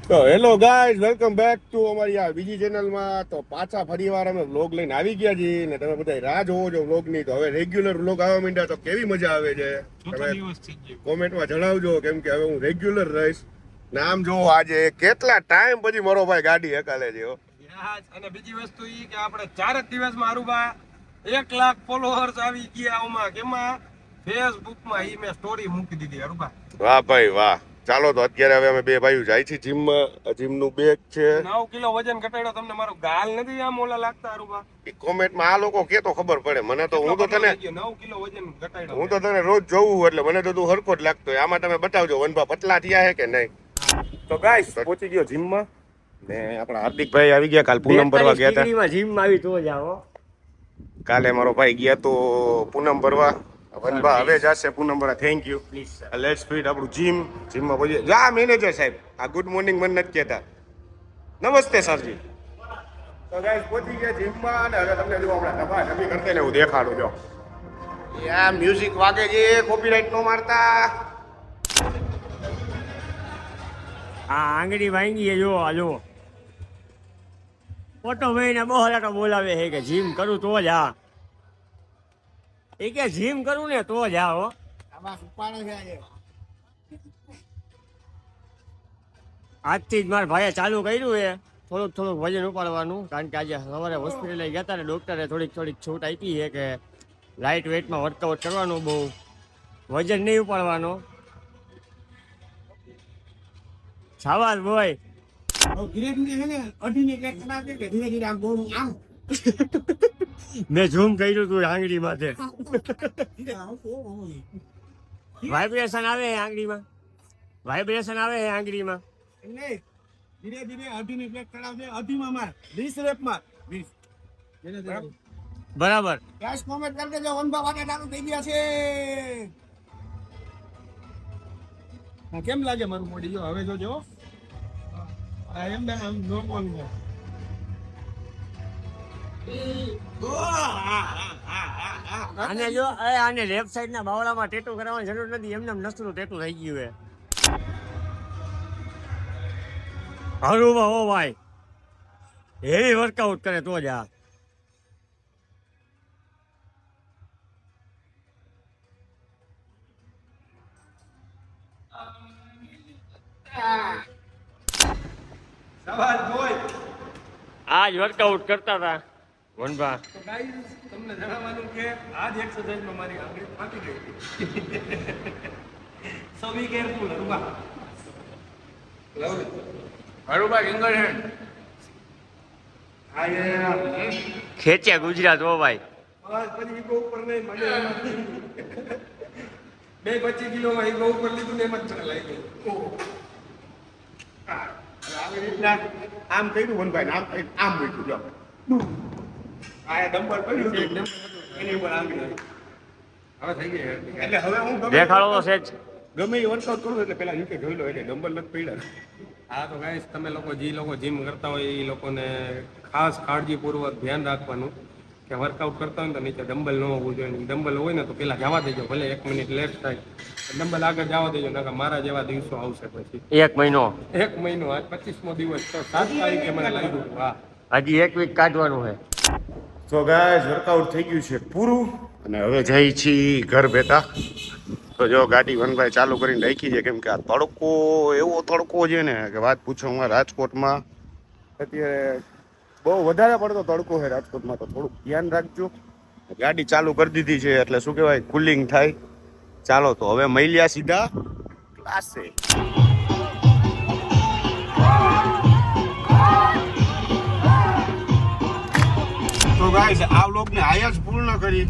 તો hello guys, welcome back to અમારી આ બીજી ચેનલમાં. તો પાછા ફરીવાર અમે વ્લોગ લઈને આવી ગયા છીએ ને તમે બધા રાહ જોવો છો વ્લોગની. તો હવે રેગ્યુલર વ્લોગ આવવા માંડ્યા તો કેવી મજા આવે છે તમે કોમેન્ટમાં જણાવજો, કેમ કે હવે હું રેગ્યુલર રહીશ. નામ જોવો, આજે કેટલા ટાઈમ પછી મારો ભાઈ ગાડી હકાલે છે. અને બીજી વસ્તુ ઈ કે આપણે 4 જ દિવસમાં અરુબા 1 લાખ ફોલોઅર્સ આવી ગયા. આમાં કેમાં ફેસબુકમાં ઈ મેં સ્ટોરી મૂકી દીધી અરુબા. વાહ ભાઈ વાહ. ચાલો તો અત્યારે હવે અમે બે ભાઈઓ જાય છે જીમમાં. જીમનું બેગ છે. 9 કિલો વજન ઘટાડ્યો. તમને મારો ગાલ નથી આમ ઓલા લાગતા અરુબા? એ કોમેન્ટમાં આ લોકો કે તો ખબર પડે મને. તો હું તો તને 9 કિલો વજન ઘટાડ્યો. હું તો તને રોજ જોઉં એટલે મને તો તું હરખો જ લાગતો હોય. આમાં તમે બતાવજો વનભા પતલા થયા છે કે નહીં. તો ગાઈસ પહોંચી ગયો જીમમાં ને આપણા હાર્દિકભાઈ આવી ગયા. કાલ પૂનમ ભરવા ગયા હતા. જીમમાં આવી તો જાઓ. કાલે મારો ભાઈ ગયા તો પૂનમ ભરવા. વનભા હવે જશે પૂનમ ભરવા. Thank you. લેટ્સ ફીટ આપણું જીમમાં પહોંચી જા. મેનેજર સાહેબ આ ગુડ મોર્નિંગ મને નથી કહેતા. નમસ્તે સરજી. તો ગાઈસ પહોંચી ગયા જીમમાં અને હવે તમને જો હમણાં ડબ્બા ડબ્બી કરતે ને હું દેખાડું જો. યા મ્યુઝિક વાગે છે, કોપીરાઇટ નો મારતા. આ આંગળી વાંગી જો આજો ફોટો ભાઈને બહુ હલાટો બોલાવે છે કે જીમ કરું તો જ આ. એ કે જીમ કરું ને તો જ આ હો. આજથી જ મારા ભાઈએ ચાલુ કર્યું છે થોડુંક વજન ઉપાડવાનું, કારણ કે આજે સવારે હોસ્પિટલે ગયા હતા ને ડૉક્ટરે થોડીક છૂટ આપી છે કે લાઇટ વેઇટમાં વર્કઆઉટ કરવાનું, બહુ વજન નહીં ઉપાડવાનો. સાવાસ બોય મેં ઝૂમ કર્યું તું આંગળી માથે. વાઇબ્રેશન આવે આંગળીમાં, વાઇબ્રેશન આવે આંગળીમાં. ધીરે ધીરે અઢીની પ્લેટ ચડાવજે. 20 માર 20 રેપ માર 20. બરાબર. ગેસ કોમેન્ટ કરી દેજો. વનભા વાગે ચાલુ થઈ ગયા છે. કેમ લાગે મારું બોડી? જો હવે જોજો. એમ આમ નોર્મલ છે. આને જો આને લેફ્ટ સાઈડ ના બાવળામાં ટેટુ કરાવવાની જરૂર નથી. એમને નસનું ટેટુ થઈ ગયું છે. હરુમાં હો ભાઈ હેવી વર્કઆઉટ કરે તો જ આ. સવાલ જોઈ આ જ વર્કઆઉટ કરતા હતા વનભા. તો ગાઈસ તમને જણાવવાનું કે આજ એક્સરસાઇઝમાં મારી આંગળી ફાટી ગઈ હતી. So be careful Aruba. Aruba single hand. આ યાર ખેંચ્યા ગુજરાત હો ભાઈ. બસ પછી ઈગો ઉપર નહીં મને 25 કિલોમાં ઈગો ઉપર લીધું ને એમ જ મને લાગી ગયું. આવી રીતના આમ કર્યું વનભાઈ આમ આમ મૂક્યું જો. આ ડમ્બલ પડ્યું છે, ડમ્બલ હતું એની ઉપર આંગળી હતી. હવે થઈ ગઈ. એટલે હવે હું દેખાડો તો સેજ. ગમે એ વર્કઆઉટ કરું એટલે પેલા નીચે જોઈ લો એટલે ડમ્બલ નથી પડ્યા. હા તો ગાઈસ તમે લોકો જે લોકો જીમ કરતા હોય એ લોકોને ખાસ કાળજીપૂર્વક ધ્યાન રાખવાનું કે વર્કઆઉટ કરતા હોય ને તો નીચે ડમ્બલ ન હોવું જોઈએ. ડમ્બલ હોય ને તો પેલા જવા દેજો, ભલે 1 મિનિટ લેટ થાય. ડમ્બલ આગળ જવા દેજો, નકર મારા જેવા દિવસો આવશે પછી. 1 મહિનો 1 મહિનો આજ 25મો દિવસ તો 7 તારીખે મને લાગ્યું. હા હજી 1 વીક કાઢવાનું છે. તો ગાઈસ વર્કઆઉટ થઈ ગયું છે પૂરું અને હવે જઈ છીએ ઘર બેઠા. તો જો ગાડી વનભાઈ ચાલુ કરીને રાખી છે, કેમ કે આ તડકો એવો તડકો છે ને કે વાત પૂછો. હું રાજકોટમાં અત્યારે બહુ વધારે પડતો તડકો છે રાજકોટમાં, તો થોડુંક ધ્યાન રાખજો. ગાડી ચાલુ કરી દીધી છે એટલે શું કહેવાય કુલિંગ થાય. ચાલો તો હવે મૈલિયા સીધા ક્લાસે. તો ગાઈસ આ વ્લોગને આયા જ પૂર્ણ કરી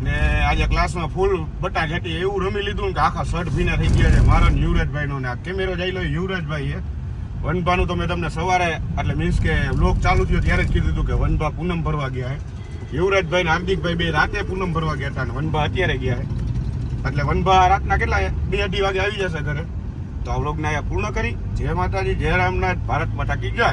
ને આજે ક્લાસમાં ફૂલ બટા ઘેટી એવું રમી લીધું ને કે આખા શર્ટ ભીના થઈ ગયા છે મારા યુવરાજભાઈનો. ને આ કેમેરો જઈ લો યુવરાજભાઈ એ વનભાનું તો મેં તમને સવારે એટલે મીન્સ કે વ્લોગ ચાલુ થયો ત્યારે જ કીધું હતું કે વનભા પૂનમ ભરવા ગયા છે. યુવરાજભાઈ ને હાર્દિકભાઈ બે રાતે પૂનમ ભરવા ગયા હતા ને વનભા અત્યારે ગયા છે. એટલે વનભા રાતના કેટલા 2-2:30 વાગે આવી જશે ઘરે. તો આ વ્લોગને અહીંયા પૂર્ણ કરી. જય માતાજી, જય રામનાથ, ભારત માતા કી જય.